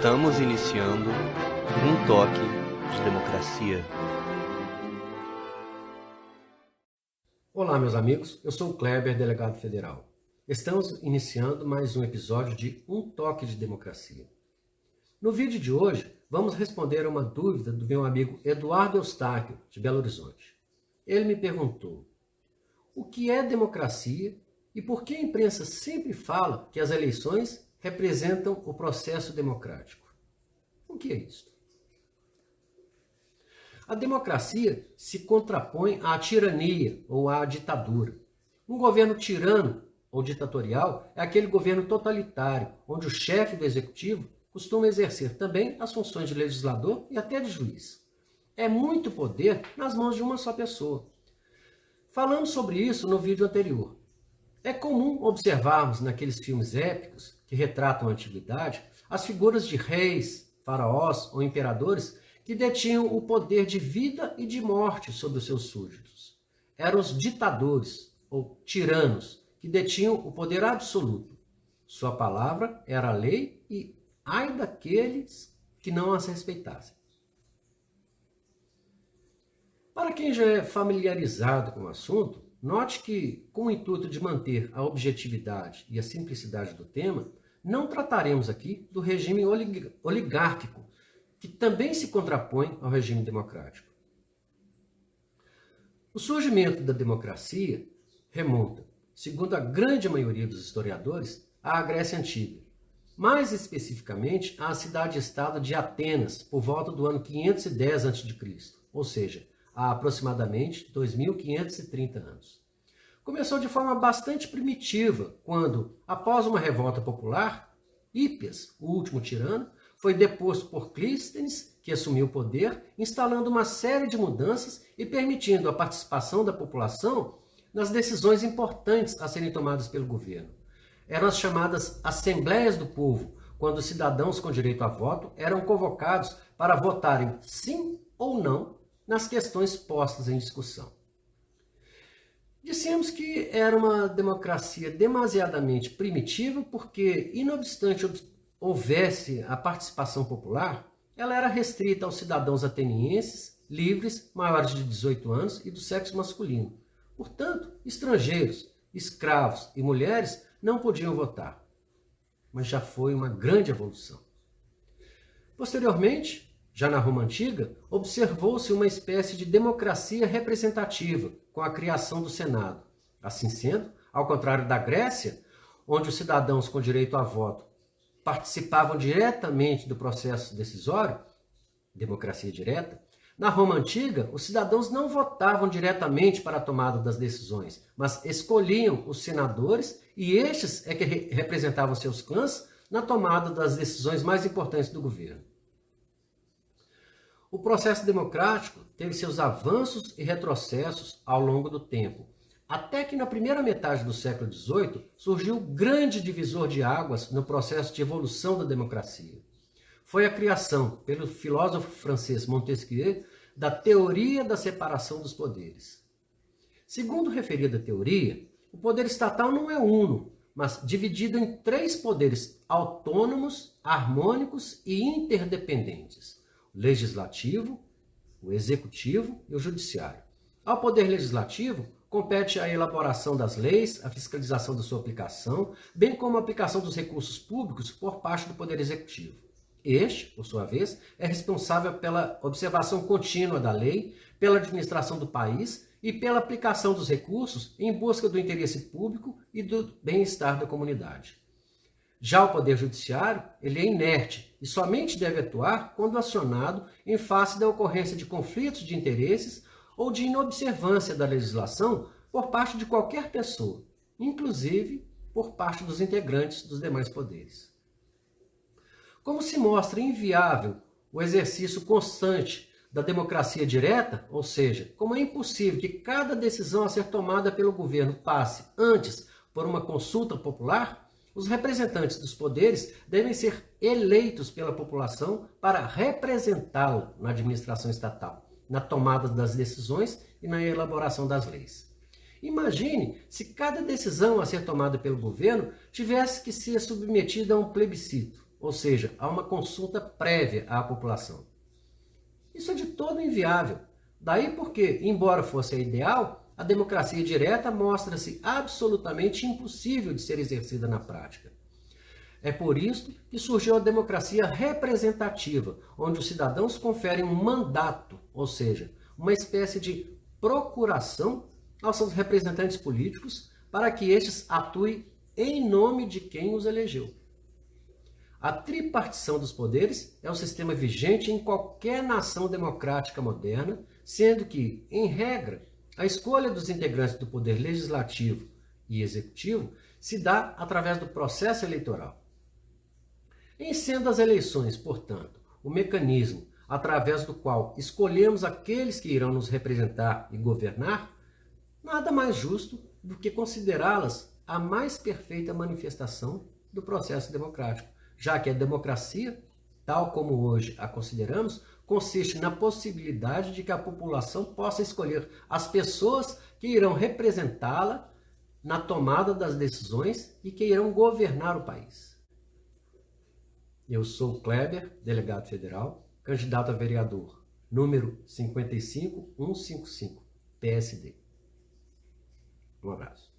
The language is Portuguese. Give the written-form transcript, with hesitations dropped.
Estamos iniciando um toque de democracia. Olá, meus amigos, eu sou o Kleber, delegado federal. Estamos iniciando mais um episódio de Um Toque de Democracia. No vídeo de hoje, vamos responder a uma dúvida do meu amigo Eduardo Eustáquio, de Belo Horizonte. Ele me perguntou: o que é democracia e por que a imprensa sempre fala que as eleições representam o processo democrático? O que é isso? A democracia se contrapõe à tirania ou à ditadura. Um governo tirano ou ditatorial é aquele governo totalitário, onde o chefe do executivo costuma exercer também as funções de legislador e até de juiz. É muito poder nas mãos de uma só pessoa. Falamos sobre isso no vídeo anterior. É comum observarmos naqueles filmes épicos que retratam a antiguidade as figuras de reis, faraós ou imperadores que detinham o poder de vida e de morte sobre os seus súditos. Eram os ditadores ou tiranos que detinham o poder absoluto. Sua palavra era a lei e ai daqueles que não as respeitassem. Para quem já é familiarizado com o assunto, note que, com o intuito de manter a objetividade e a simplicidade do tema, não trataremos aqui do regime oligárquico, que também se contrapõe ao regime democrático. O surgimento da democracia remonta, segundo a grande maioria dos historiadores, à Grécia Antiga, mais especificamente à cidade-estado de Atenas, por volta do ano 510 a.C., ou seja, há aproximadamente 2.530 anos. Começou de forma bastante primitiva, quando, após uma revolta popular, Hípias, o último tirano, foi deposto por Clístenes, que assumiu o poder, instalando uma série de mudanças e permitindo a participação da população nas decisões importantes a serem tomadas pelo governo. Eram as chamadas Assembleias do Povo, quando os cidadãos com direito a voto eram convocados para votarem sim ou não nas questões postas em discussão. Dissemos que era uma democracia demasiadamente primitiva porque, não obstante houvesse a participação popular, ela era restrita aos cidadãos atenienses, livres, maiores de 18 anos e do sexo masculino. Portanto, estrangeiros, escravos e mulheres não podiam votar. Mas já foi uma grande evolução. Posteriormente, já na Roma Antiga, observou-se uma espécie de democracia representativa com a criação do Senado. Assim sendo, ao contrário da Grécia, onde os cidadãos com direito a voto participavam diretamente do processo decisório, democracia direta, na Roma Antiga, os cidadãos não votavam diretamente para a tomada das decisões, mas escolhiam os senadores e estes é que representavam seus clãs na tomada das decisões mais importantes do governo. O processo democrático teve seus avanços e retrocessos ao longo do tempo, até que na primeira metade do século XVIII surgiu o grande divisor de águas no processo de evolução da democracia. Foi a criação, pelo filósofo francês Montesquieu, da teoria da separação dos poderes. Segundo referida teoria, o poder estatal não é uno, mas dividido em 3 poderes autônomos, harmônicos e interdependentes: o legislativo, o executivo e o judiciário. Ao poder legislativo, compete a elaboração das leis, a fiscalização da sua aplicação, bem como a aplicação dos recursos públicos por parte do poder executivo. Este, por sua vez, é responsável pela observação contínua da lei, pela administração do país e pela aplicação dos recursos em busca do interesse público e do bem-estar da comunidade. Já o Poder Judiciário, ele é inerte e somente deve atuar quando acionado em face da ocorrência de conflitos de interesses ou de inobservância da legislação por parte de qualquer pessoa, inclusive por parte dos integrantes dos demais poderes. Como se mostra inviável o exercício constante da democracia direta, ou seja, como é impossível que cada decisão a ser tomada pelo governo passe antes por uma consulta popular, os representantes dos poderes devem ser eleitos pela população para representá-la na administração estatal, na tomada das decisões e na elaboração das leis. Imagine se cada decisão a ser tomada pelo governo tivesse que ser submetida a um plebiscito. ou seja, há uma consulta prévia à população. Isso é de todo inviável. Daí porque, embora fosse a ideal, a democracia direta mostra-se absolutamente impossível de ser exercida na prática. É por isso que surgiu a democracia representativa, onde os cidadãos conferem um mandato, ou seja, uma espécie de procuração aos seus representantes políticos para que estes atuem em nome de quem os elegeu. A tripartição dos poderes é o sistema vigente em qualquer nação democrática moderna, sendo que, em regra, a escolha dos integrantes do poder legislativo e executivo se dá através do processo eleitoral. Em sendo as eleições, portanto, o mecanismo através do qual escolhemos aqueles que irão nos representar e governar, nada mais justo do que considerá-las a mais perfeita manifestação do processo democrático, já que a democracia, tal como hoje a consideramos, consiste na possibilidade de que a população possa escolher as pessoas que irão representá-la na tomada das decisões e que irão governar o país. Eu sou Kleber, delegado federal, candidato a vereador, número 55155, PSD. Um abraço.